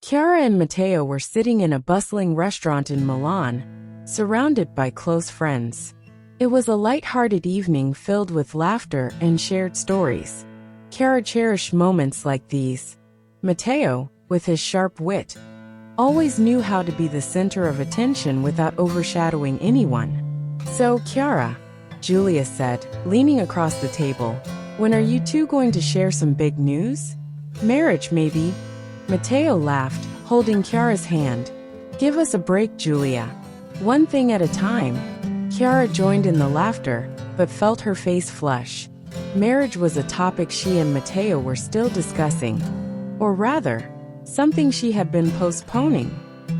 Chiara and Matteo were sitting in a bustling restaurant in Milan, surrounded by close friends. It was a light-hearted evening filled with laughter and shared stories. Chiara cherished moments like these. Matteo, with his sharp wit, always knew how to be the center of attention without overshadowing anyone. "So, Chiara," Julia said, leaning across the table, "when are you two going to share some big news? Marriage, maybe?" Matteo laughed, holding Chiara's hand. "Give us a break, Julia. One thing at a time." Chiara joined in the laughter, but felt her face flush. Marriage was a topic she and Matteo were still discussing. Or rather, something she had been postponing.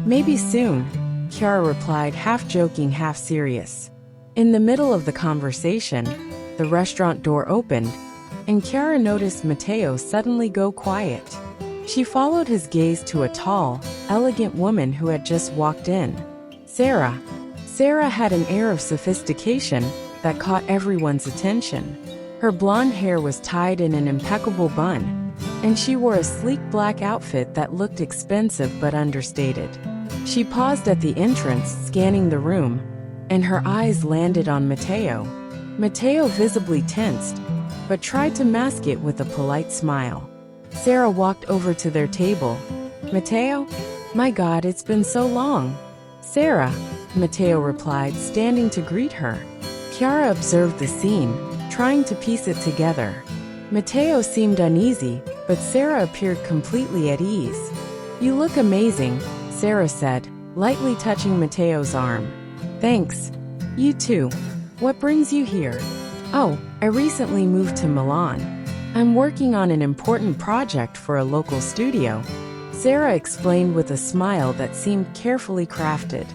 "Maybe soon," Chiara replied, half joking, half serious. In the middle of the conversation, the restaurant door opened, and Chiara noticed Matteo suddenly go quiet. She followed his gaze to a tall, elegant woman who had just walked in. Sarah. Sarah had an air of sophistication that caught everyone's attention. Her blonde hair was tied in an impeccable bun, and she wore a sleek black outfit that looked expensive but understated. She paused at the entrance, scanning the room, and her eyes landed on Matteo. Matteo visibly tensed, but tried to mask it with a polite smile. Sarah walked over to their table. "Matteo? My God, it's been so long." "Sarah," Matteo replied, standing to greet her. Chiara observed the scene, trying to piece it together. Matteo seemed uneasy, but Sarah appeared completely at ease. "You look amazing," Sarah said, lightly touching Matteo's arm. "Thanks. You too. What brings you here?" "Oh, I recently moved to Milan. I'm working on an important project for a local studio," Sarah explained with a smile that seemed carefully crafted.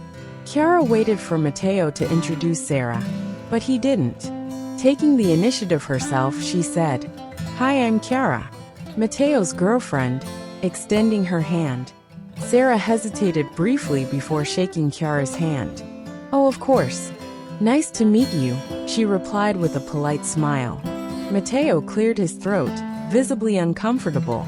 Chiara waited for Matteo to introduce Sarah, but he didn't. Taking the initiative herself, she said, "Hi, I'm Chiara, Matteo's girlfriend," extending her hand. Sarah hesitated briefly before shaking Chiara's hand. "Oh, of course. Nice to meet you," she replied with a polite smile. Matteo cleared his throat, visibly uncomfortable.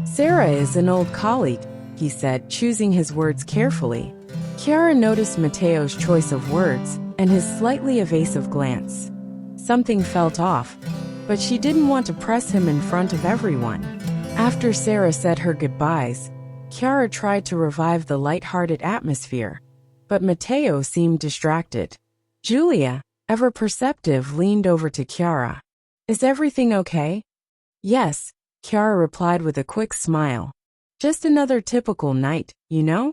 "Sarah is an old colleague," he said, choosing his words carefully. Chiara noticed Matteo's choice of words and his slightly evasive glance. Something felt off, but she didn't want to press him in front of everyone. After Sarah said her goodbyes, Chiara tried to revive the light-hearted atmosphere, but Matteo seemed distracted. Julia, ever perceptive, leaned over to Chiara. "Is everything okay?" "Yes," Chiara replied with a quick smile. "Just another typical night, you know?"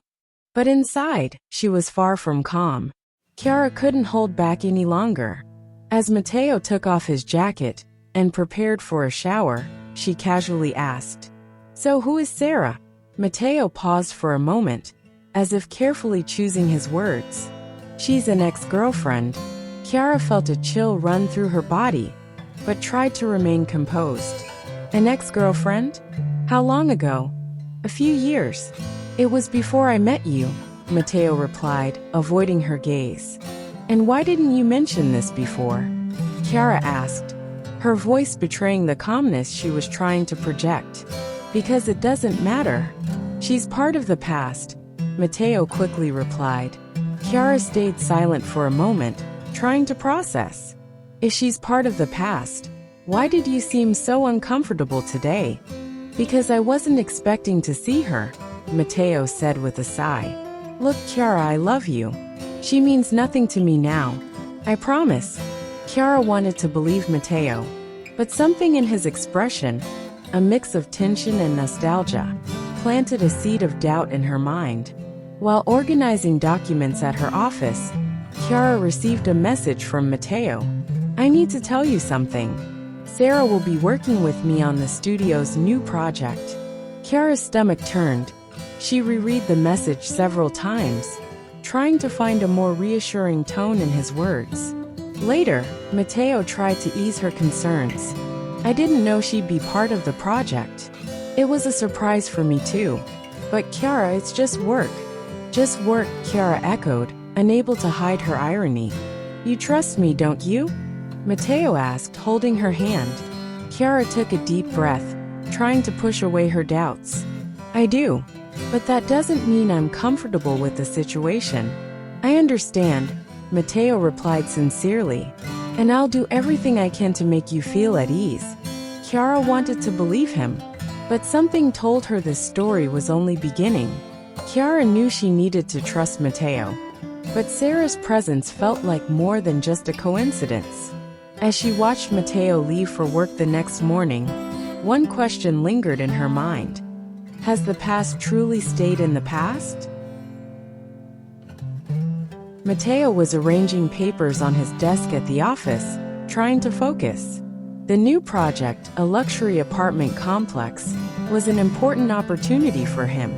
But inside, she was far from calm. Chiara couldn't hold back any longer. As Matteo took off his jacket and prepared for a shower, she casually asked, "So who is Sarah?" Matteo paused for a moment, as if carefully choosing his words. "She's an ex-girlfriend." Chiara felt a chill run through her body, but tried to remain composed. "An ex-girlfriend? How long ago?" "A few years. It was before I met you," Matteo replied, avoiding her gaze. "And why didn't you mention this before?" Chiara asked, her voice betraying the calmness she was trying to project. "Because it doesn't matter. She's part of the past," Matteo quickly replied. Chiara stayed silent for a moment, trying to process. "If she's part of the past, why did you seem so uncomfortable today?" "Because I wasn't expecting to see her," Matteo said with a sigh. "Look, Chiara, I love you. She means nothing to me now. I promise." Chiara wanted to believe Matteo, but something in his expression, a mix of tension and nostalgia, planted a seed of doubt in her mind. While organizing documents at her office, Chiara received a message from Matteo. "I need to tell you something. Sarah will be working with me on the studio's new project." Chiara's stomach turned. She reread the message several times, trying to find a more reassuring tone in his words. Later, Matteo tried to ease her concerns. "I didn't know she'd be part of the project. It was a surprise for me too. But Chiara, it's just work." "Just work," Chiara echoed, unable to hide her irony. "You trust me, don't you?" Matteo asked, holding her hand. Chiara took a deep breath, trying to push away her doubts. "I do." But that doesn't mean I'm comfortable with the situation. I understand, Matteo replied sincerely. And I'll do everything I can to make you feel at ease. Chiara wanted to believe him, but something told her this story was only beginning. Chiara knew she needed to trust Matteo. But Sarah's presence felt like more than just a coincidence. As she watched Matteo leave for work the next morning, one question lingered in her mind. Has the past truly stayed in the past? Matteo was arranging papers on his desk at the office, trying to focus. The new project, a luxury apartment complex, was an important opportunity for him.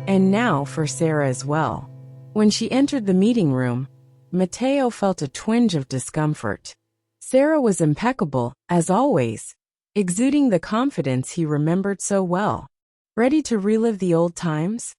And now for Sarah as well. When she entered the meeting room, Matteo felt a twinge of discomfort. Sarah was impeccable, as always, exuding the confidence he remembered so well. Ready to relive the old times?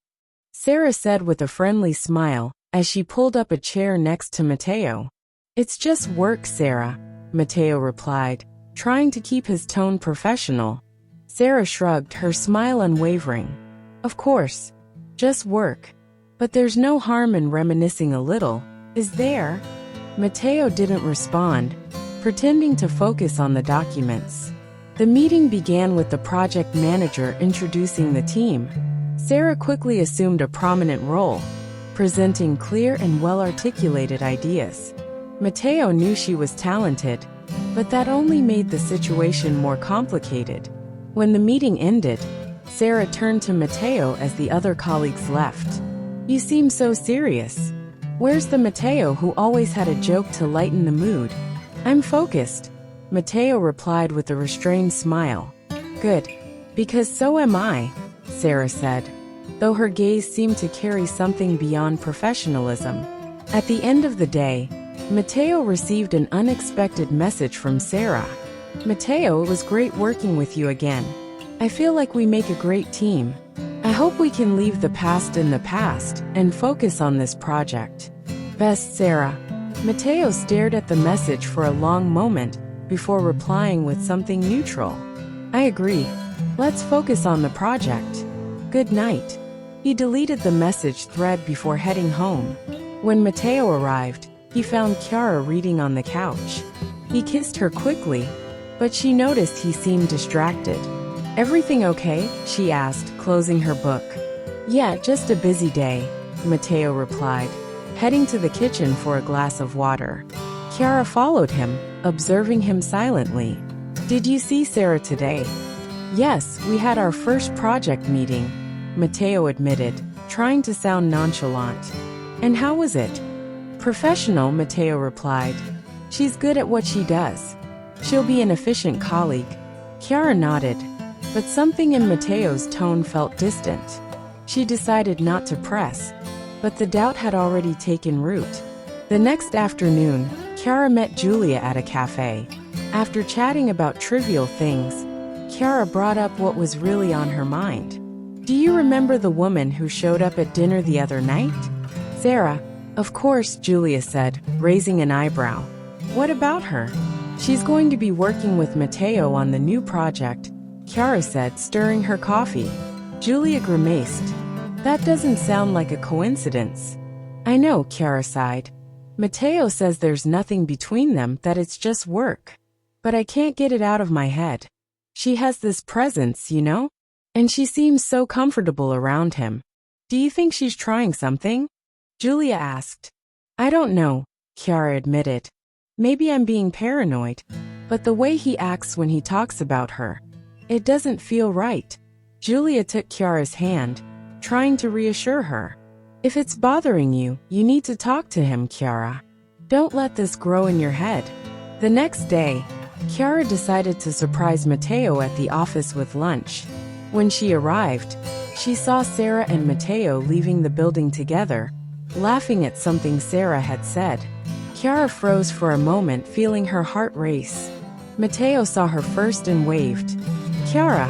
Sarah said with a friendly smile, as she pulled up a chair next to Matteo. It's just work, Sarah, Matteo replied, trying to keep his tone professional. Sarah shrugged, her smile unwavering. Of course, just work. But there's no harm in reminiscing a little, is there? Matteo didn't respond, pretending to focus on the documents. The meeting began with the project manager introducing the team. Sarah quickly assumed a prominent role, presenting clear and well-articulated ideas. Matteo knew she was talented, but that only made the situation more complicated. When the meeting ended, Sarah turned to Matteo as the other colleagues left. You seem so serious. Where's the Matteo who always had a joke to lighten the mood? I'm focused, Matteo replied with a restrained smile. Good. Because so am I, Sarah said, though her gaze seemed to carry something beyond professionalism. At the end of the day, Matteo received an unexpected message from Sarah. Matteo, it was great working with you again. I feel like we make a great team. I hope we can leave the past in the past and focus on this project. Best, Sarah. Matteo stared at the message for a long moment before replying with something neutral. I agree. Let's focus on the project. Good night. He deleted the message thread before heading home. When Matteo arrived, he found Chiara reading on the couch. He kissed her quickly, but she noticed he seemed distracted. Everything okay? She asked, closing her book. Yeah, just a busy day, Matteo replied, heading to the kitchen for a glass of water. Chiara followed him, observing him silently. Did you see Sarah today? Yes, we had our first project meeting, Matteo admitted, trying to sound nonchalant. And how was it? Professional, Matteo replied. She's good at what she does. She'll be an efficient colleague. Chiara nodded, but something in Matteo's tone felt distant. She decided not to press, but the doubt had already taken root. The next afternoon, Chiara met Julia at a cafe. After chatting about trivial things, Chiara brought up what was really on her mind. Do you remember the woman who showed up at dinner the other night? Sarah. Of course, Julia said, raising an eyebrow. What about her? She's going to be working with Matteo on the new project, Chiara said, stirring her coffee. Julia grimaced. That doesn't sound like a coincidence. I know, Chiara sighed. Matteo says there's nothing between them, that it's just work. But I can't get it out of my head. She has this presence, you know? And she seems so comfortable around him. Do you think she's trying something? Julia asked. I don't know, Chiara admitted. Maybe I'm being paranoid, but the way he acts when he talks about her, it doesn't feel right. Julia took Chiara's hand, trying to reassure her. If it's bothering you, you need to talk to him, Chiara. Don't let this grow in your head. The next day, Chiara decided to surprise Matteo at the office with lunch. When she arrived, she saw Sarah and Matteo leaving the building together, laughing at something Sarah had said. Chiara froze for a moment, feeling her heart race. Matteo saw her first and waved. Chiara,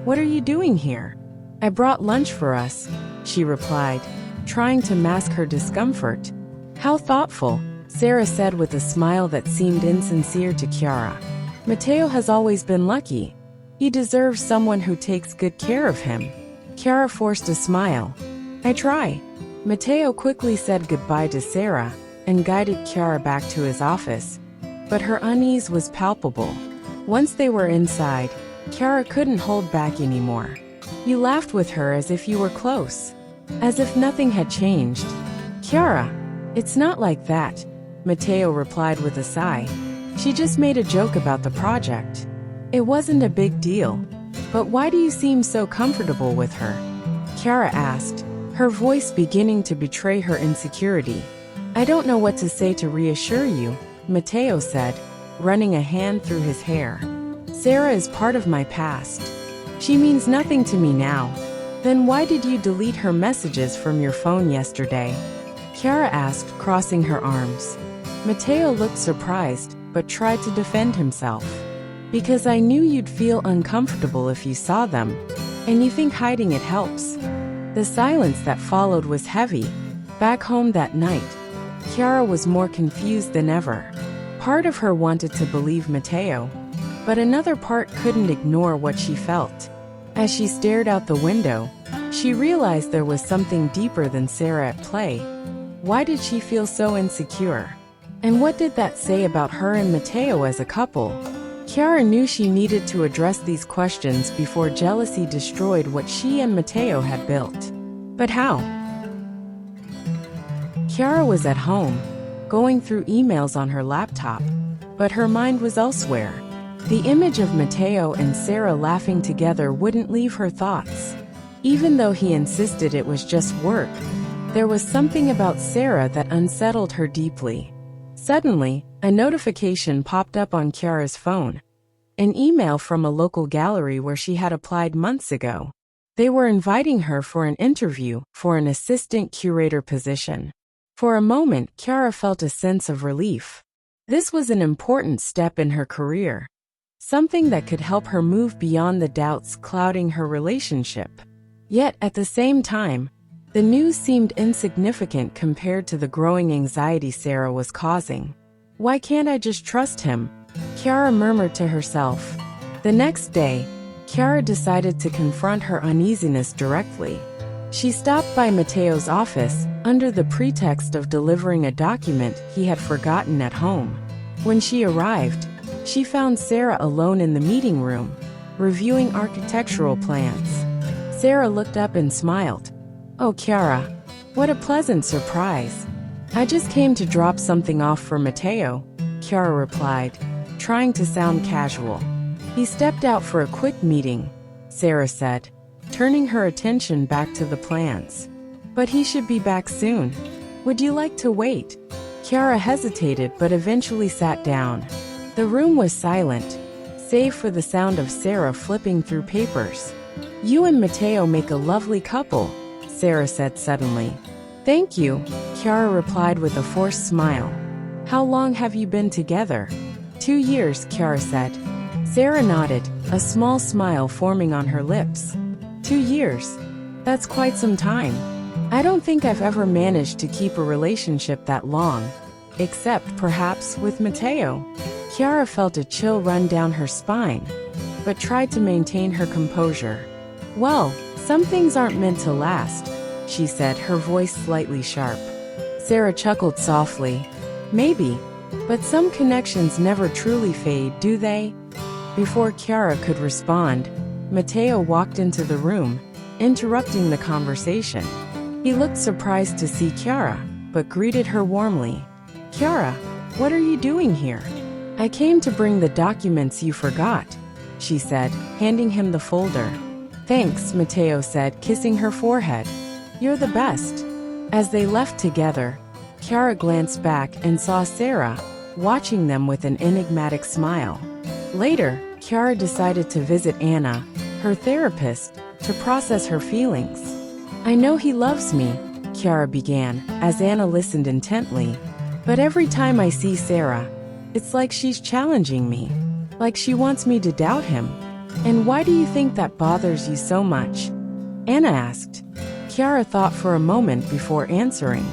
what are you doing here? I brought lunch for us, she replied, trying to mask her discomfort. How thoughtful, Sarah said with a smile that seemed insincere to Chiara. Matteo has always been lucky. He deserves someone who takes good care of him. Chiara forced a smile. I try. Matteo quickly said goodbye to Sarah and guided Chiara back to his office, but her unease was palpable. Once they were inside, Chiara couldn't hold back anymore. You laughed with her as if you were close, as if nothing had changed. Chiara, it's not like that, Matteo replied with a sigh. She just made a joke about the project. It wasn't a big deal. But why do you seem so comfortable with her? Chiara asked, her voice beginning to betray her insecurity. I don't know what to say to reassure you, Matteo said, running a hand through his hair. Sarah is part of my past. She means nothing to me now. Then why did you delete her messages from your phone yesterday? Chiara asked, crossing her arms. Matteo looked surprised, but tried to defend himself. Because I knew you'd feel uncomfortable if you saw them, and you think hiding it helps. The silence that followed was heavy. Back home that night, Chiara was more confused than ever. Part of her wanted to believe Matteo, but another part couldn't ignore what she felt. As she stared out the window, she realized there was something deeper than Sarah at play. Why did she feel so insecure? And what did that say about her and Matteo as a couple? Chiara knew she needed to address these questions before jealousy destroyed what she and Matteo had built. But how? Chiara was at home, going through emails on her laptop, but her mind was elsewhere. The image of Matteo and Sarah laughing together wouldn't leave her thoughts. Even though he insisted it was just work, there was something about Sarah that unsettled her deeply. Suddenly, a notification popped up on Chiara's phone. An email from a local gallery where she had applied months ago. They were inviting her for an interview for an assistant curator position. For a moment, Chiara felt a sense of relief. This was an important step in her career. Something that could help her move beyond the doubts clouding her relationship. Yet, at the same time, the news seemed insignificant compared to the growing anxiety Sarah was causing. Why can't I just trust him? Chiara murmured to herself. The next day, Chiara decided to confront her uneasiness directly. She stopped by Matteo's office under the pretext of delivering a document he had forgotten at home. When she arrived, she found Sarah alone in the meeting room, reviewing architectural plans. Sarah looked up and smiled. Oh, Chiara, what a pleasant surprise. I just came to drop something off for Matteo, Chiara replied, trying to sound casual. He stepped out for a quick meeting, Sarah said, turning her attention back to the plans. But he should be back soon. Would you like to wait? Chiara hesitated but eventually sat down. The room was silent, save for the sound of Sarah flipping through papers. You and Matteo make a lovely couple, Sarah said suddenly. Thank you, Chiara replied with a forced smile. How long have you been together? 2 years, Chiara said. Sarah nodded, a small smile forming on her lips. 2 years? That's quite some time. I don't think I've ever managed to keep a relationship that long, except perhaps with Matteo. Chiara felt a chill run down her spine, but tried to maintain her composure. Well, some things aren't meant to last, she said, her voice slightly sharp. Sarah chuckled softly. Maybe, but some connections never truly fade, do they? Before Chiara could respond, Matteo walked into the room, interrupting the conversation. He looked surprised to see Chiara, but greeted her warmly. Chiara, what are you doing here? I came to bring the documents you forgot, she said, handing him the folder. Thanks, Matteo said, kissing her forehead. You're the best. As they left together, Chiara glanced back and saw Sarah, watching them with an enigmatic smile. Later, Chiara decided to visit Anna, her therapist, to process her feelings. I know he loves me, Chiara began, as Anna listened intently. But every time I see Sarah, it's like she's challenging me, like she wants me to doubt him. And why do you think that bothers you so much? Anna asked. Chiara thought for a moment before answering.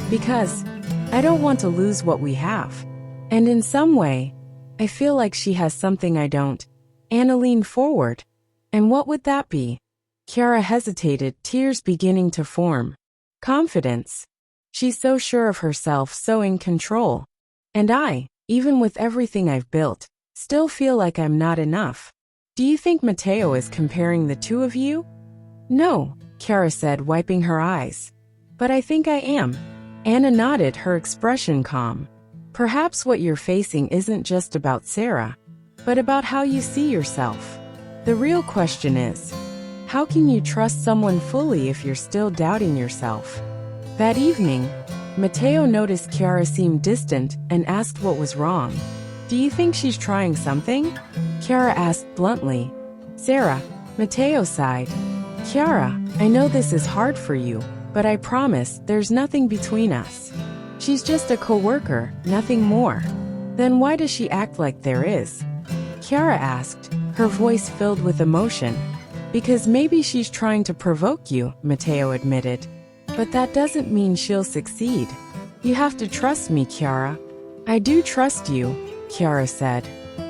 Because I don't want to lose what we have. And in some way, I feel like she has something I don't. Anna leaned forward. And what would that be? Chiara hesitated, tears beginning to form. Confidence. She's so sure of herself, so in control. And I, even with everything I've built, still feel like I'm not enough. Do you think Matteo is comparing the two of you? No, Chiara said, wiping her eyes. But I think I am. Anna nodded, her expression calm. Perhaps what you're facing isn't just about Sarah, but about how you see yourself. The real question is, how can you trust someone fully if you're still doubting yourself? That evening, Matteo noticed Chiara seemed distant and asked what was wrong. Do you think she's trying something? Chiara asked bluntly. Sarah, Matteo sighed. Chiara, I know this is hard for you, but I promise there's nothing between us. She's just a co-worker, nothing more. Then why does she act like there is? Chiara asked, her voice filled with emotion. Because maybe she's trying to provoke you, Matteo admitted. But that doesn't mean she'll succeed. You have to trust me, Chiara. I do trust you, Chiara said.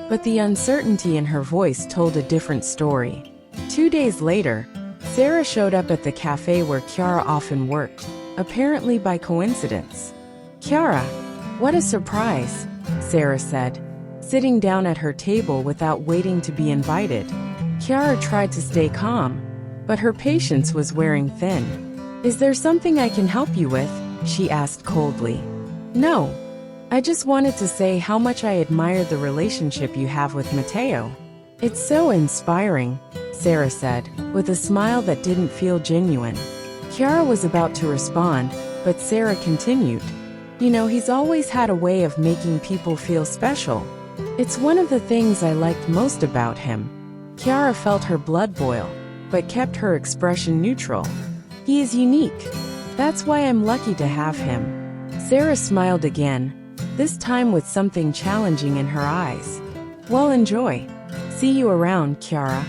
But the uncertainty in her voice told a different story. 2 days later, Sarah showed up at the cafe where Chiara often worked, apparently by coincidence. Chiara, what a surprise, Sarah said, sitting down at her table without waiting to be invited. Chiara tried to stay calm, but her patience was wearing thin. Is there something I can help you with? She asked coldly. No. I just wanted to say how much I admire the relationship you have with Matteo. It's so inspiring, Sarah said, with a smile that didn't feel genuine. Chiara was about to respond, but Sarah continued. You know, he's always had a way of making people feel special. It's one of the things I liked most about him. Chiara felt her blood boil, but kept her expression neutral. He is unique. That's why I'm lucky to have him. Sarah smiled again, this time with something challenging in her eyes. Well, enjoy. See you around, Chiara.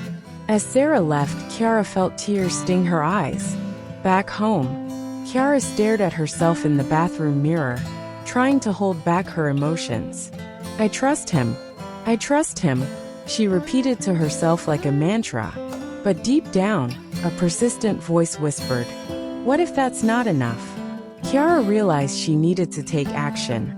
As Sarah left, Chiara felt tears sting her eyes. Back home, Chiara stared at herself in the bathroom mirror, trying to hold back her emotions. I trust him. I trust him, she repeated to herself like a mantra. But deep down, a persistent voice whispered, what if that's not enough? Chiara realized she needed to take action,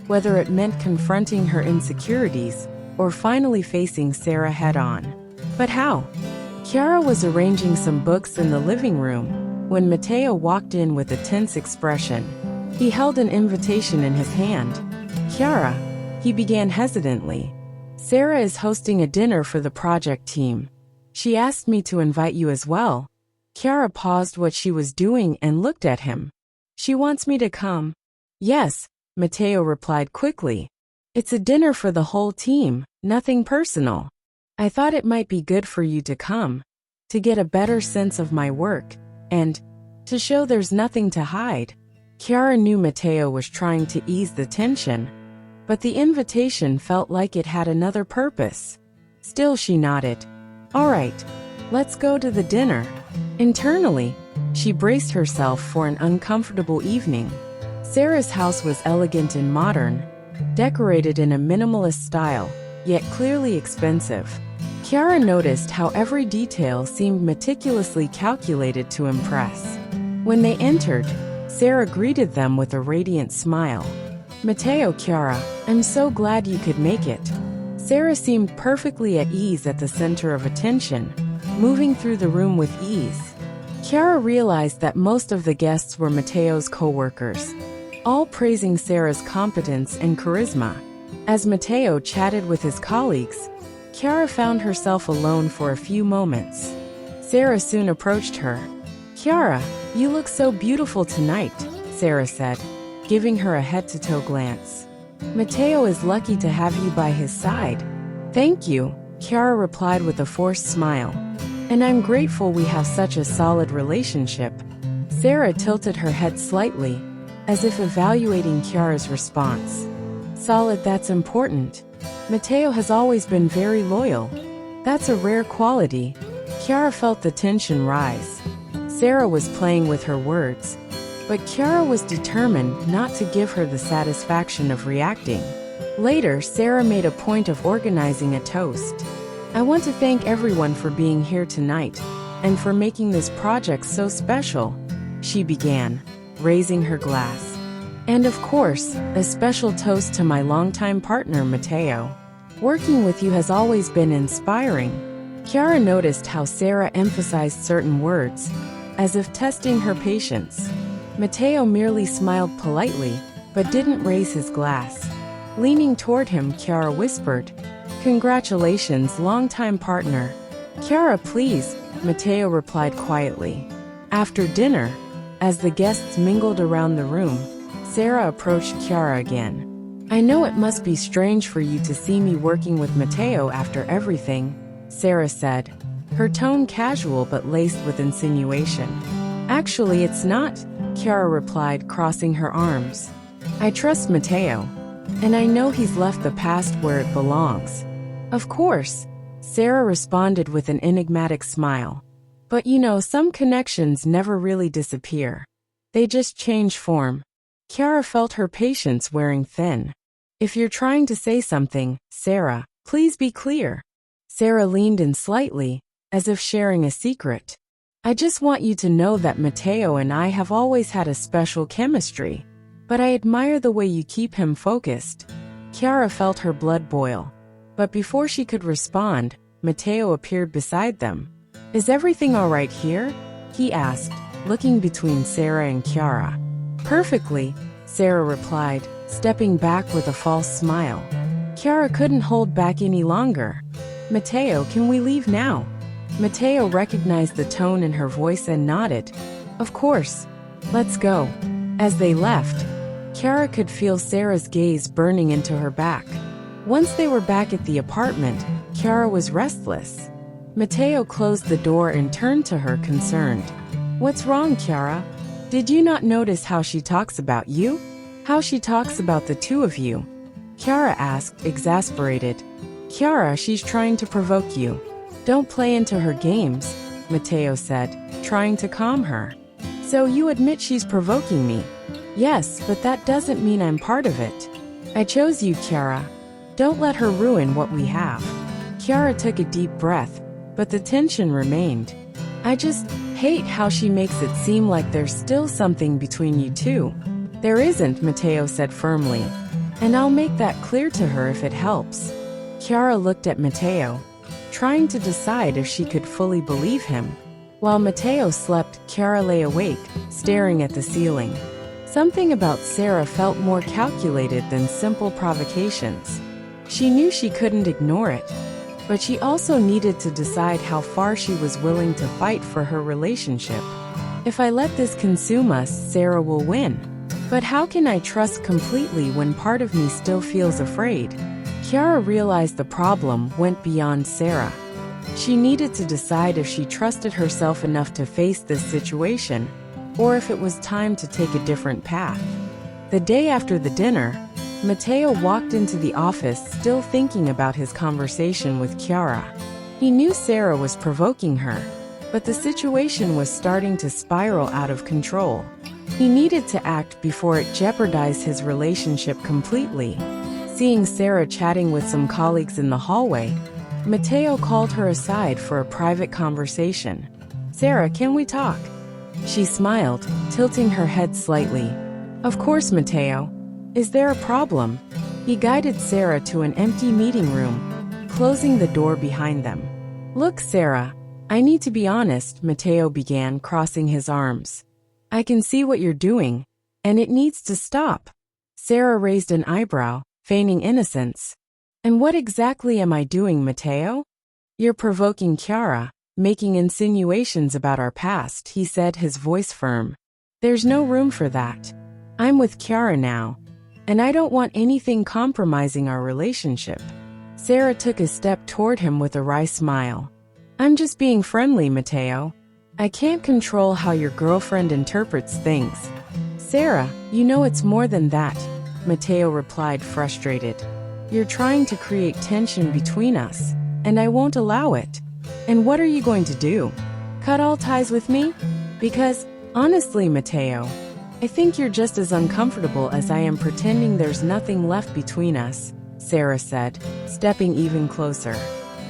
whether it meant confronting her insecurities or finally facing Sarah head-on. But how? Chiara was arranging some books in the living room when Matteo walked in with a tense expression. He held an invitation in his hand. Chiara, he began hesitantly. Sarah is hosting a dinner for the project team. She asked me to invite you as well. Chiara paused what she was doing and looked at him. She wants me to come. Yes, Matteo replied quickly. It's a dinner for the whole team, nothing personal. I thought it might be good for you to come, to get a better sense of my work, and to show there's nothing to hide. Chiara knew Matteo was trying to ease the tension, but the invitation felt like it had another purpose. Still, she nodded. All right, let's go to the dinner. Internally, she braced herself for an uncomfortable evening. Sarah's house was elegant and modern, decorated in a minimalist style, yet clearly expensive. Chiara noticed how every detail seemed meticulously calculated to impress. When they entered, Sarah greeted them with a radiant smile. Matteo, Chiara, I'm so glad you could make it. Sarah seemed perfectly at ease at the center of attention, moving through the room with ease. Chiara realized that most of the guests were Matteo's co-workers, all praising Sarah's competence and charisma. As Matteo chatted with his colleagues, Chiara found herself alone for a few moments. Sarah soon approached her. Chiara, you look so beautiful tonight, Sarah said, giving her a head-to-toe glance. Matteo is lucky to have you by his side. Thank you, Chiara replied with a forced smile. And I'm grateful we have such a solid relationship. Sarah tilted her head slightly, as if evaluating Chiara's response. Solid, that's important. Matteo has always been very loyal. That's a rare quality. Chiara felt the tension rise. Sarah was playing with her words, but Chiara was determined not to give her the satisfaction of reacting. Later, Sarah made a point of organizing a toast. I want to thank everyone for being here tonight. and for making this project so special," she began, raising her glass. "And of course, a special toast to my longtime partner, Matteo. Working with you has always been inspiring." Chiara noticed how Sarah emphasized certain words, as if testing her patience. Matteo merely smiled politely, but didn't raise his glass. Leaning toward him, Chiara whispered, "Congratulations, longtime partner." "Chiara, please," Matteo replied quietly. After dinner, as the guests mingled around the room, Sarah approached Chiara again. "I know it must be strange for you to see me working with Matteo after everything," Sarah said, her tone casual but laced with insinuation. "Actually, it's not," Chiara replied, crossing her arms. "I trust Matteo, and I know he's left the past where it belongs." "Of course," Sarah responded with an enigmatic smile. "But you know, some connections never really disappear. They just change form." Chiara felt her patience wearing thin. "If you're trying to say something, Sarah, please be clear." Sarah leaned in slightly, as if sharing a secret. "I just want you to know that Matteo and I have always had a special chemistry, but I admire the way you keep him focused." Chiara felt her blood boil. But before she could respond, Matteo appeared beside them. "Is everything all right here?" he asked, looking between Sarah and Chiara. "Perfectly," Sarah replied, stepping back with a false smile. Chiara couldn't hold back any longer. "Matteo, can we leave now?" Matteo recognized the tone in her voice and nodded. "Of course. Let's go." As they left, Chiara could feel Sarah's gaze burning into her back. Once they were back at the apartment, Chiara was restless. Matteo closed the door and turned to her, concerned. "What's wrong, Chiara? Did you not notice how she talks about you? How she talks about the two of you?" Chiara asked, exasperated. "Chiara, she's trying to provoke you. Don't play into her games," Matteo said, trying to calm her. "So you admit she's provoking me?" "Yes, but that doesn't mean I'm part of it. I chose you, Chiara. Don't let her ruin what we have." Chiara took a deep breath, but the tension remained. "I just hate how she makes it seem like there's still something between you two." "There isn't," Matteo said firmly. "And I'll make that clear to her if it helps." Chiara looked at Matteo, trying to decide if she could fully believe him. While Matteo slept, Chiara lay awake, staring at the ceiling. Something about Sarah felt more calculated than simple provocations. She knew she couldn't ignore it, but she also needed to decide how far she was willing to fight for her relationship. "If I let this consume us, Sarah will win. But how can I trust completely when part of me still feels afraid?" Chiara realized the problem went beyond Sarah. She needed to decide if she trusted herself enough to face this situation, or if it was time to take a different path. The day after the dinner, Matteo walked into the office still thinking about his conversation with Chiara. He knew Sarah was provoking her, but the situation was starting to spiral out of control. He needed to act before it jeopardized his relationship completely. Seeing Sarah chatting with some colleagues in the hallway, Matteo called her aside for a private conversation. "Sarah, can we talk?" She smiled, tilting her head slightly. "Of course, Matteo. Is there a problem?" He guided Sarah to an empty meeting room, closing the door behind them. "Look, Sarah, I need to be honest," Matteo began, crossing his arms. "I can see what you're doing, and it needs to stop." Sarah raised an eyebrow, feigning innocence. "And what exactly am I doing, Matteo?" "You're provoking Chiara, making insinuations about our past," he said, his voice firm. "There's no room for that. I'm with Chiara now, and I don't want anything compromising our relationship." Sarah took a step toward him with a wry smile. "I'm just being friendly, Matteo. I can't control how your girlfriend interprets things." "Sarah, you know it's more than that," Matteo replied, frustrated. "You're trying to create tension between us, and I won't allow it." "And what are you going to do? Cut all ties with me? Because, honestly, Matteo, I think you're just as uncomfortable as I am pretending there's nothing left between us," Sarah said, stepping even closer.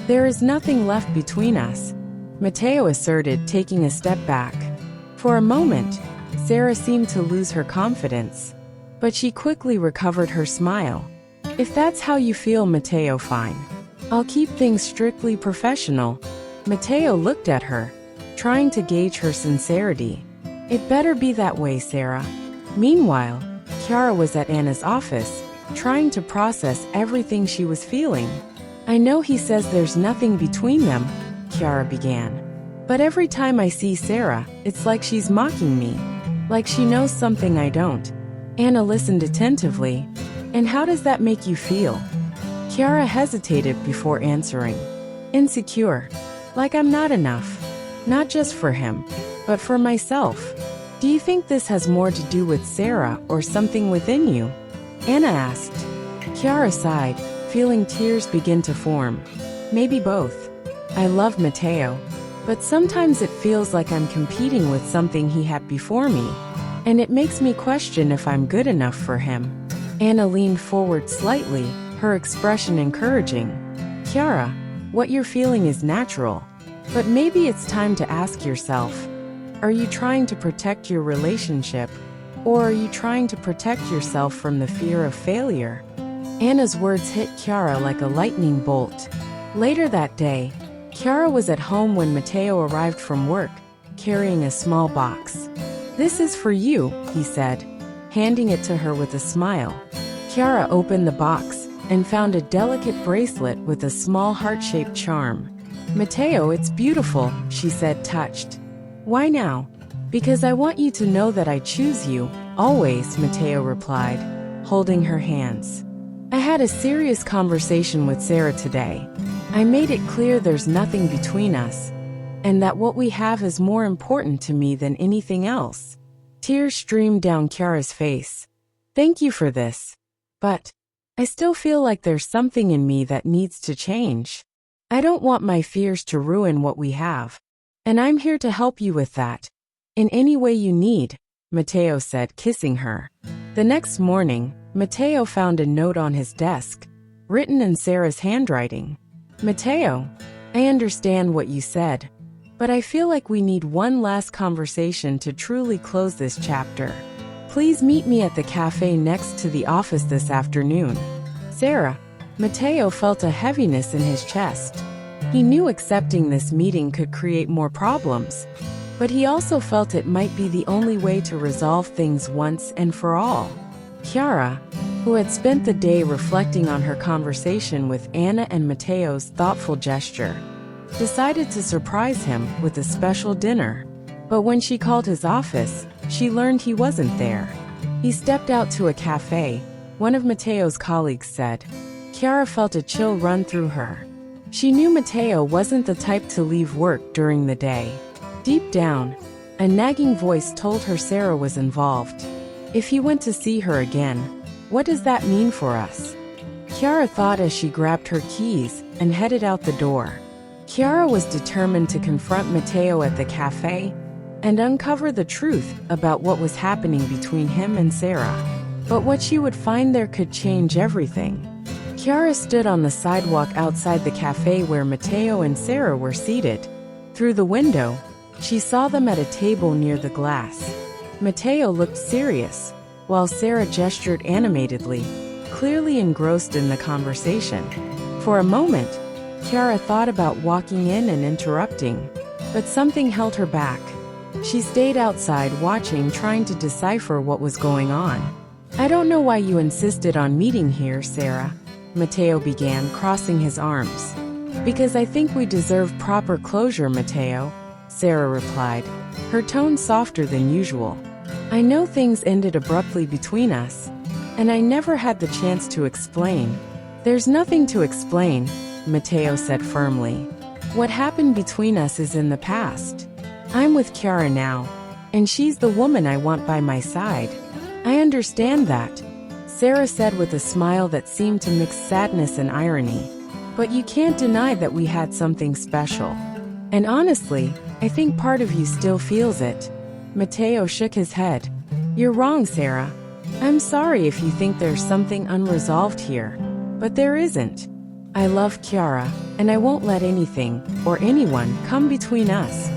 "There is nothing left between us. Matteo asserted, taking a step back. For a moment, Sarah seemed to lose her confidence, but she quickly recovered her smile. If that's how you feel, Matteo, fine. I'll keep things strictly professional. Matteo looked at her, trying to gauge her sincerity. It better be that way, Sarah. Meanwhile, Chiara was at Anna's office, trying to process everything she was feeling. I know he says there's nothing between them, Chiara began. But every time I see Sarah, it's like she's mocking me. Like she knows something I don't. Anna listened attentively. And how does that make you feel? Chiara hesitated before answering. Insecure. Like I'm not enough. Not just for him, but for myself. Do you think this has more to do with Sarah or something within you? Anna asked. Chiara sighed, feeling tears begin to form. Maybe both. I love Matteo, but sometimes it feels like I'm competing with something he had before me, and it makes me question if I'm good enough for him. Anna leaned forward slightly, her expression encouraging. Chiara, what you're feeling is natural, but maybe it's time to ask yourself, are you trying to protect your relationship, or are you trying to protect yourself from the fear of failure? Anna's words hit Chiara like a lightning bolt. Later that day, Chiara was at home when Matteo arrived from work, carrying a small box. This is for you, he said, handing it to her with a smile. Chiara opened the box and found a delicate bracelet with a small heart-shaped charm. Matteo, it's beautiful, she said, touched. Why now? Because I want you to know that I choose you, always, Matteo replied, holding her hands. I had a serious conversation with Sarah today. I made it clear there's nothing between us, and that what we have is more important to me than anything else. Tears streamed down Chiara's face. Thank you for this. But I still feel like there's something in me that needs to change. I don't want my fears to ruin what we have. And I'm here to help you with that. In any way you need, Matteo said, kissing her. The next morning, Matteo found a note on his desk, written in Sarah's handwriting. Matteo, I understand what you said, but I feel like we need one last conversation to truly close this chapter. Please meet me at the cafe next to the office this afternoon. Sarah. Matteo felt a heaviness in his chest. He knew accepting this meeting could create more problems, but he also felt it might be the only way to resolve things once and for all. Chiara, who had spent the day reflecting on her conversation with Anna and Matteo's thoughtful gesture, decided to surprise him with a special dinner. But when she called his office, she learned he wasn't there. He stepped out to a cafe, one of Matteo's colleagues said. Chiara felt a chill run through her. She knew Matteo wasn't the type to leave work during the day. Deep down, a nagging voice told her Sarah was involved. If he went to see her again, what does that mean for us? Chiara thought as she grabbed her keys and headed out the door. Chiara was determined to confront Matteo at the cafe and uncover the truth about what was happening between him and Sarah. But what she would find there could change everything. Chiara stood on the sidewalk outside the cafe where Matteo and Sarah were seated. Through the window, she saw them at a table near the glass. Matteo looked serious, while Sarah gestured animatedly, clearly engrossed in the conversation. For a moment, Chiara thought about walking in and interrupting, but something held her back. She stayed outside watching, trying to decipher what was going on. I don't know why you insisted on meeting here, Sarah, Matteo began, crossing his arms. Because I think we deserve proper closure, Matteo, Sarah replied, her tone softer than usual. I know things ended abruptly between us, and I never had the chance to explain. There's nothing to explain, Matteo said firmly. What happened between us is in the past. I'm with Chiara now, and she's the woman I want by my side. I understand that, Sarah said with a smile that seemed to mix sadness and irony. But you can't deny that we had something special. And honestly, I think part of you still feels it. Matteo shook his head. You're wrong, Sarah. I'm sorry if you think there's something unresolved here, but there isn't. I love Chiara, and I won't let anything, or anyone, come between us.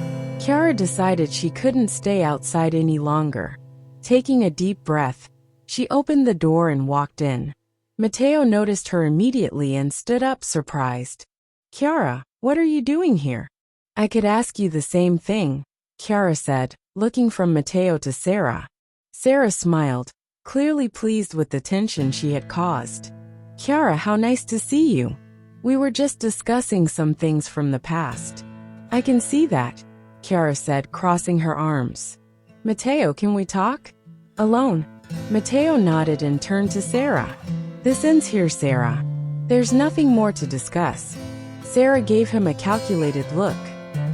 Chiara decided she couldn't stay outside any longer. Taking a deep breath, she opened the door and walked in. Matteo noticed her immediately and stood up surprised. "Chiara, what are you doing here?" "I could ask you the same thing," Chiara said, looking from Matteo to Sarah. Sarah smiled, clearly pleased with the tension she had caused. "Chiara, how nice to see you. We were just discussing some things from the past." "I can see that," Chiara said, crossing her arms. "Matteo, can we talk? Alone?" Matteo nodded and turned to Sarah. "This ends here, Sarah. There's nothing more to discuss." Sarah gave him a calculated look.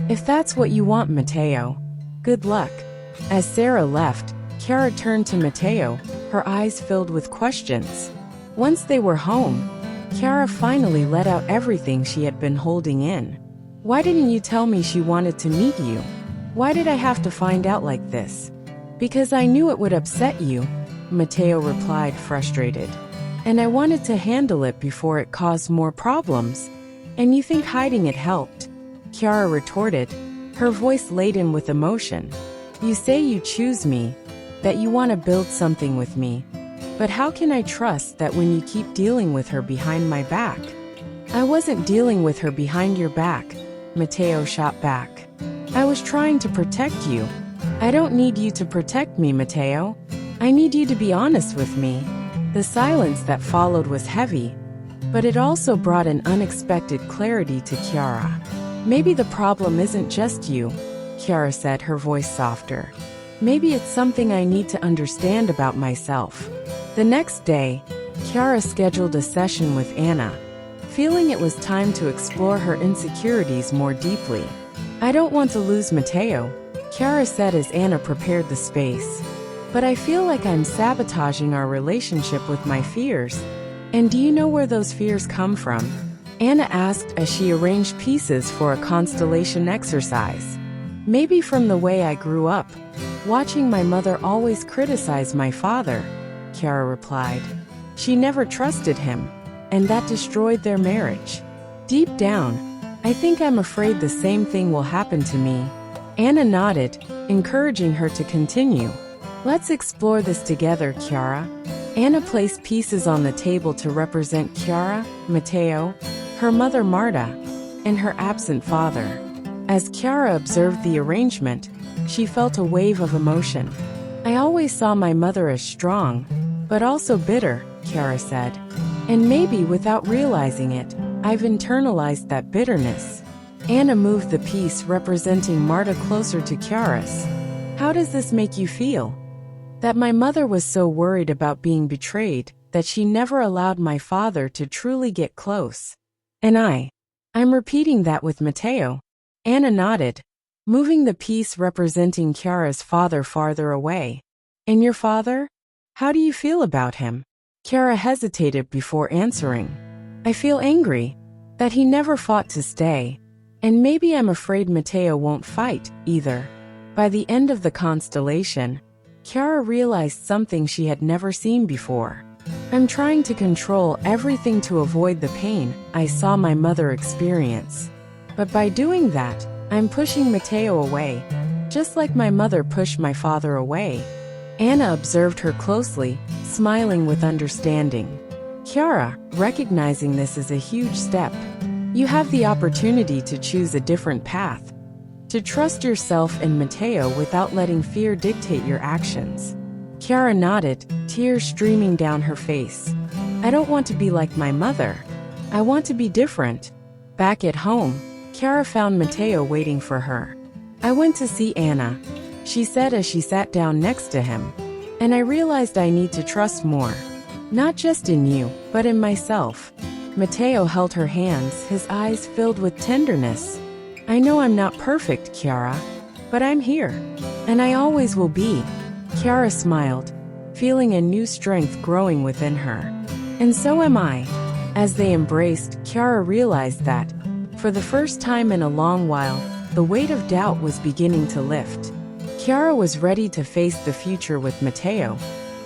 "If that's what you want, Matteo, good luck." As Sarah left, Chiara turned to Matteo, her eyes filled with questions. Once they were home, Chiara finally let out everything she had been holding in. "Why didn't you tell me she wanted to meet you? Why did I have to find out like this?" "Because I knew it would upset you," Matteo replied, frustrated. "And I wanted to handle it before it caused more problems. And you think hiding it helped?" Chiara retorted, her voice laden with emotion. "You say you choose me, that you want to build something with me. But how can I trust that when you keep dealing with her behind my back?" "I wasn't dealing with her behind your back," Matteo shot back. "I was trying to protect you." "I don't need you to protect me, Matteo. I need you to be honest with me." The silence that followed was heavy, but it also brought an unexpected clarity to Chiara. "Maybe the problem isn't just you," Chiara said, her voice softer. "Maybe it's something I need to understand about myself." The next day, Chiara scheduled a session with Anna, feeling it was time to explore her insecurities more deeply. "I don't want to lose Matteo," Chiara said as Anna prepared the space. "But I feel like I'm sabotaging our relationship with my fears." "And do you know where those fears come from?" Anna asked as she arranged pieces for a constellation exercise. "Maybe from the way I grew up, watching my mother always criticize my father," Chiara replied. "She never trusted him, and that destroyed their marriage. Deep down, I think I'm afraid the same thing will happen to me." Anna nodded, encouraging her to continue. "Let's explore this together, Chiara." Anna placed pieces on the table to represent Chiara, Matteo, her mother Marta, and her absent father. As Chiara observed the arrangement, she felt a wave of emotion. "I always saw my mother as strong, but also bitter," Chiara said. "And maybe without realizing it, I've internalized that bitterness." Anna moved the piece representing Marta closer to Chiara's. "How does this make you feel?" "That my mother was so worried about being betrayed, that she never allowed my father to truly get close. And I'm repeating that with Matteo." Anna nodded, moving the piece representing Chiara's father farther away. "And your father? How do you feel about him?" Chiara hesitated before answering. "I feel angry, that he never fought to stay. And maybe I'm afraid Matteo won't fight, either." By the end of the constellation, Chiara realized something she had never seen before. "I'm trying to control everything to avoid the pain I saw my mother experience. But by doing that, I'm pushing Matteo away, just like my mother pushed my father away." Anna observed her closely, smiling with understanding. Chiara, recognizing this as a huge step. You have the opportunity to choose a different path. To trust yourself and Matteo without letting fear dictate your actions. Chiara nodded, tears streaming down her face. "I don't want to be like my mother. I want to be different." Back at home, Chiara found Matteo waiting for her. "I went to see Anna," she said as she sat down next to him. "And I realized I need to trust more. Not just in you, but in myself." Matteo held her hands, his eyes filled with tenderness. "I know I'm not perfect, Chiara, but I'm here. And I always will be." Chiara smiled, feeling a new strength growing within her. "And so am I." As they embraced, Chiara realized that, for the first time in a long while, the weight of doubt was beginning to lift. Chiara was ready to face the future with Matteo,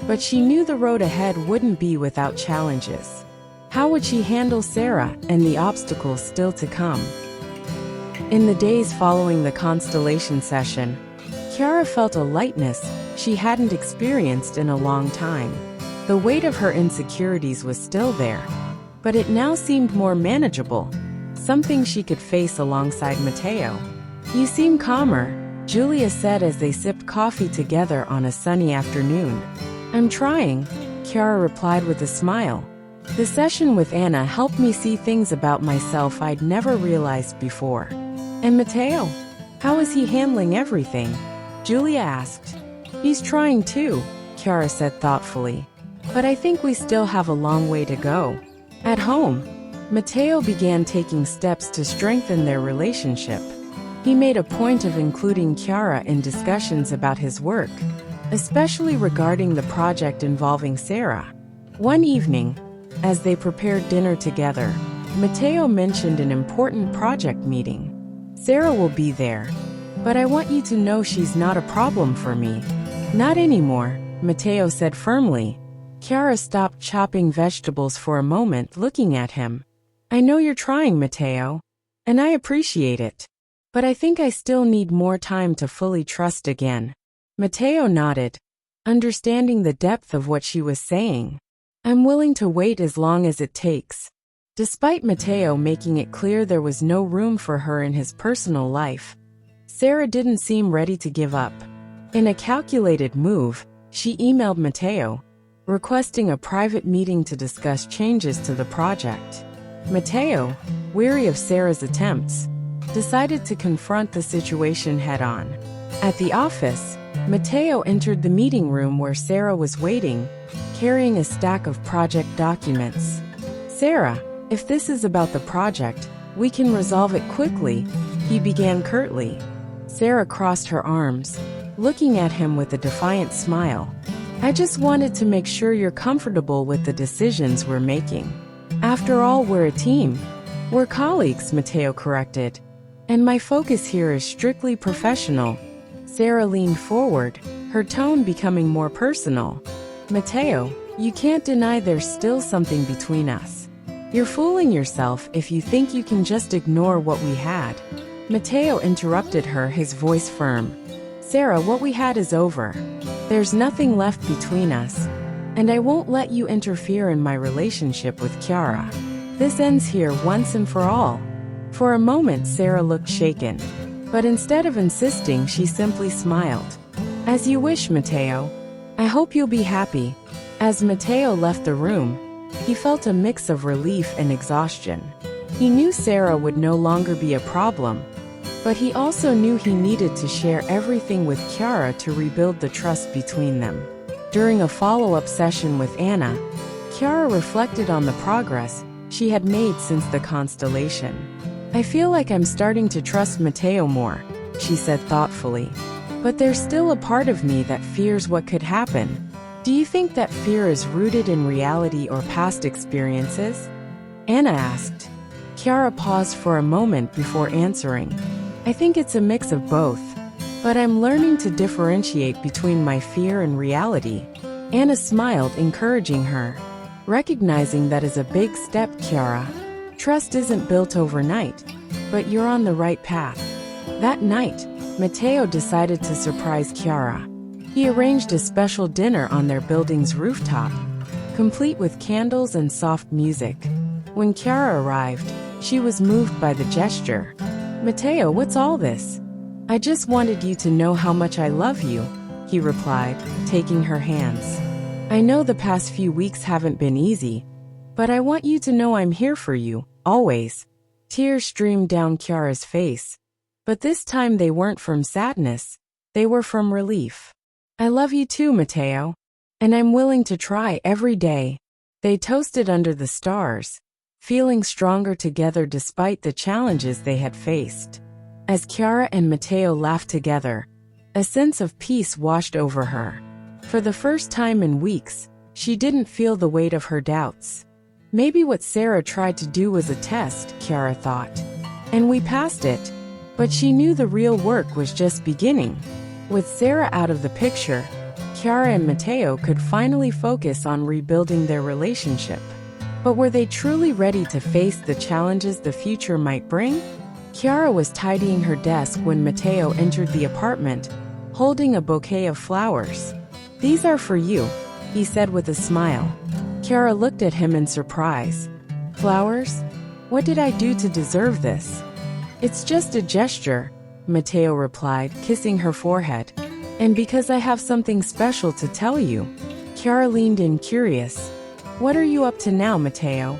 but she knew the road ahead wouldn't be without challenges. How would she handle Sarah and the obstacles still to come? In the days following the Constellation session, Chiara felt a lightness she hadn't experienced in a long time. The weight of her insecurities was still there, but it now seemed more manageable, something she could face alongside Matteo. "You seem calmer," Julia said as they sipped coffee together on a sunny afternoon. "I'm trying," Chiara replied with a smile. "The session with Anna helped me see things about myself I'd never realized before." "And Matteo? How is he handling everything?" Julia asked. "He's trying too," Chiara said thoughtfully. "But I think we still have a long way to go." At home, Matteo began taking steps to strengthen their relationship. He made a point of including Chiara in discussions about his work, especially regarding the project involving Sarah. One evening, as they prepared dinner together, Matteo mentioned an important project meeting. "Sarah will be there, but I want you to know she's not a problem for me." "Not anymore," Matteo said firmly. Chiara stopped chopping vegetables for a moment, looking at him. "I know you're trying, Matteo, and I appreciate it. But I think I still need more time to fully trust again." Matteo nodded, understanding the depth of what she was saying. "I'm willing to wait as long as it takes." Despite Matteo making it clear there was no room for her in his personal life, Sarah didn't seem ready to give up. In a calculated move, she emailed Matteo, requesting a private meeting to discuss changes to the project. Matteo, weary of Sarah's attempts, decided to confront the situation head-on. At the office, Matteo entered the meeting room where Sarah was waiting, carrying a stack of project documents. "Sarah, if this is about the project, we can resolve it quickly," he began curtly. Sarah crossed her arms, looking at him with a defiant smile. "I just wanted to make sure you're comfortable with the decisions we're making. After all, we're a team." "We're colleagues," Matteo corrected. "And my focus here is strictly professional." Sarah leaned forward, her tone becoming more personal. "Matteo, you can't deny there's still something between us. You're fooling yourself if you think you can just ignore what we had." Matteo interrupted her, his voice firm. "Sarah, what we had is over. There's nothing left between us, and I won't let you interfere in my relationship with Chiara. This ends here once and for all." For a moment, Sarah looked shaken, but instead of insisting, she simply smiled. "As you wish, Matteo. I hope you'll be happy." As Matteo left the room, he felt a mix of relief and exhaustion. He knew Sarah would no longer be a problem, but he also knew he needed to share everything with Chiara to rebuild the trust between them. During a follow-up session with Anna, Chiara reflected on the progress she had made since the Constellation. "I feel like I'm starting to trust Matteo more," she said thoughtfully. "But there's still a part of me that fears what could happen." "Do you think that fear is rooted in reality or past experiences?" Anna asked. Chiara paused for a moment before answering. "I think it's a mix of both, but I'm learning to differentiate between my fear and reality." Anna smiled, encouraging her. "Recognizing that is a big step, Chiara. Trust isn't built overnight, but you're on the right path." That night, Matteo decided to surprise Chiara. He arranged a special dinner on their building's rooftop, complete with candles and soft music. When Chiara arrived, she was moved by the gesture. "Matteo, what's all this?" "I just wanted you to know how much I love you," he replied, taking her hands. "I know the past few weeks haven't been easy, but I want you to know I'm here for you, always." Tears streamed down Chiara's face, but this time they weren't from sadness, they were from relief. "I love you too, Matteo, and I'm willing to try every day." They toasted under the stars, feeling stronger together despite the challenges they had faced. As Chiara and Matteo laughed together, a sense of peace washed over her. For the first time in weeks, she didn't feel the weight of her doubts. Maybe what Sarah tried to do was a test, Chiara thought. And we passed it. But she knew the real work was just beginning. With Sarah out of the picture, Chiara and Matteo could finally focus on rebuilding their relationship. But were they truly ready to face the challenges the future might bring? Chiara was tidying her desk when Matteo entered the apartment, holding a bouquet of flowers. "These are for you," he said with a smile. Chiara looked at him in surprise. "Flowers? What did I do to deserve this?" "It's just a gesture," Matteo replied, kissing her forehead. "And because I have something special to tell you." Chiara leaned in, curious. "What are you up to now, Matteo?"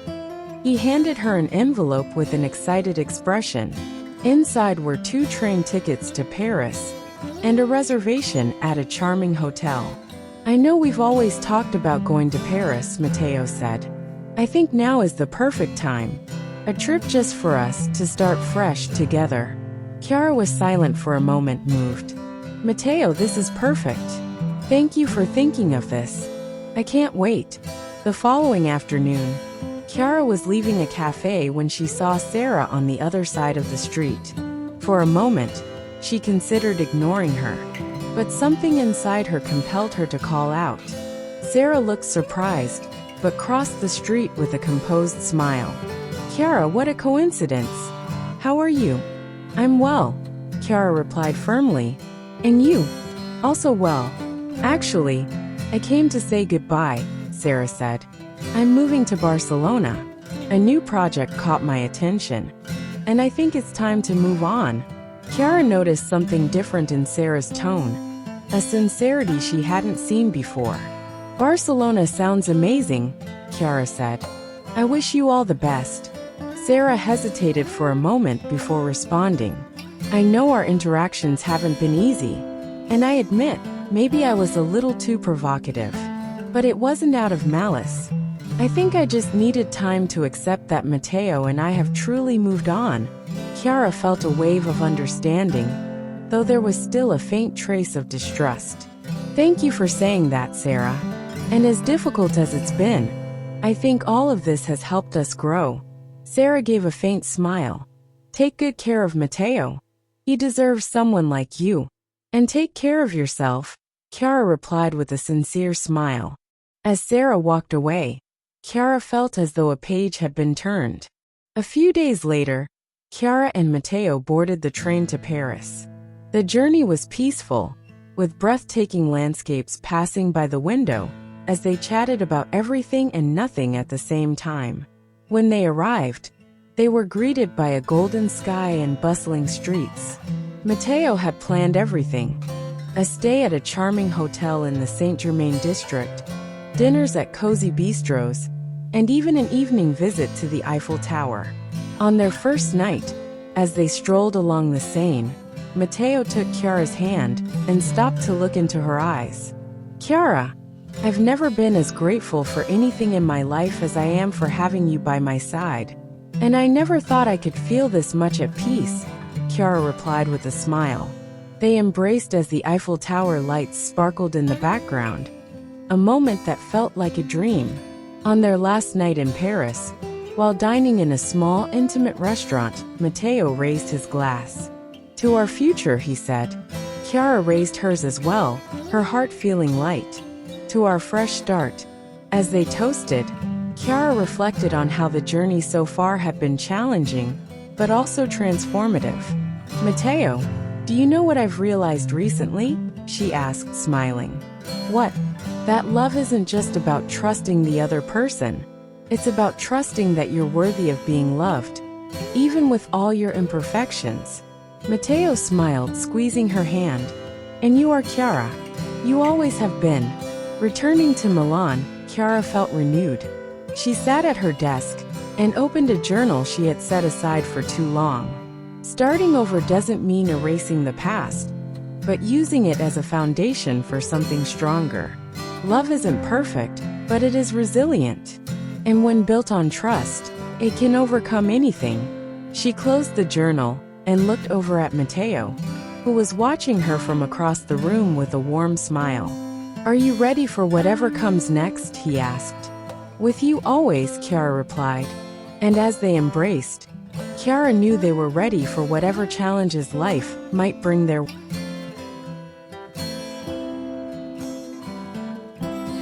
He handed her an envelope with an excited expression. Inside were 2 train tickets to Paris and a reservation at a charming hotel. "I know we've always talked about going to Paris," Matteo said. "I think now is the perfect time. A trip just for us to start fresh together." Chiara was silent for a moment, moved. "Matteo, this is perfect. Thank you for thinking of this. I can't wait." The following afternoon, Chiara was leaving a cafe when she saw Sarah on the other side of the street. For a moment, she considered ignoring her, but something inside her compelled her to call out. Sarah looked surprised, but crossed the street with a composed smile. "Chiara, what a coincidence. How are you?" "I'm well," Chiara replied firmly. "And you?" "Also well. Actually, I came to say goodbye," Sarah said. "I'm moving to Barcelona. A new project caught my attention, and I think it's time to move on." Chiara noticed something different in Sarah's tone, a sincerity she hadn't seen before. "Barcelona sounds amazing," Chiara said. "I wish you all the best." Sarah hesitated for a moment before responding. "I know our interactions haven't been easy, and I admit, maybe I was a little too provocative. But it wasn't out of malice. I think I just needed time to accept that Matteo and I have truly moved on." Chiara felt a wave of understanding, though there was still a faint trace of distrust. "Thank you for saying that, Sarah. And as difficult as it's been, I think all of this has helped us grow." Sarah gave a faint smile. "Take good care of Matteo. He deserves someone like you. And take care of yourself," Chiara replied with a sincere smile. As Sarah walked away, Chiara felt as though a page had been turned. A few days later, Chiara and Matteo boarded the train to Paris. The journey was peaceful, with breathtaking landscapes passing by the window, as they chatted about everything and nothing at the same time. When they arrived, they were greeted by a golden sky and bustling streets. Matteo had planned everything: a stay at a charming hotel in the Saint-Germain district, dinners at cozy bistros, and even an evening visit to the Eiffel Tower. On their first night, as they strolled along the Seine, Matteo took Chiara's hand and stopped to look into her eyes. "Chiara, I've never been as grateful for anything in my life as I am for having you by my side. And I never thought I could feel this much at peace," Chiara replied with a smile. They embraced as the Eiffel Tower lights sparkled in the background, a moment that felt like a dream. On their last night in Paris, while dining in a small, intimate restaurant, Matteo raised his glass. "To our future," he said. Chiara raised hers as well, her heart feeling light. "To our fresh start." As they toasted, Chiara reflected on how the journey so far had been challenging, but also transformative. "Matteo, do you know what I've realized recently?" she asked, smiling. "What?" "That love isn't just about trusting the other person. It's about trusting that you're worthy of being loved, even with all your imperfections." Matteo smiled, squeezing her hand. "And you are Chiara. You always have been." Returning to Milan, Chiara felt renewed. She sat at her desk and opened a journal she had set aside for too long. Starting over doesn't mean erasing the past, but using it as a foundation for something stronger. Love isn't perfect, but it is resilient. And when built on trust, it can overcome anything. She closed the journal and looked over at Matteo, who was watching her from across the room with a warm smile. "Are you ready for whatever comes next?" he asked. "With you always," Chiara replied. And as they embraced, Chiara knew they were ready for whatever challenges life might bring their way.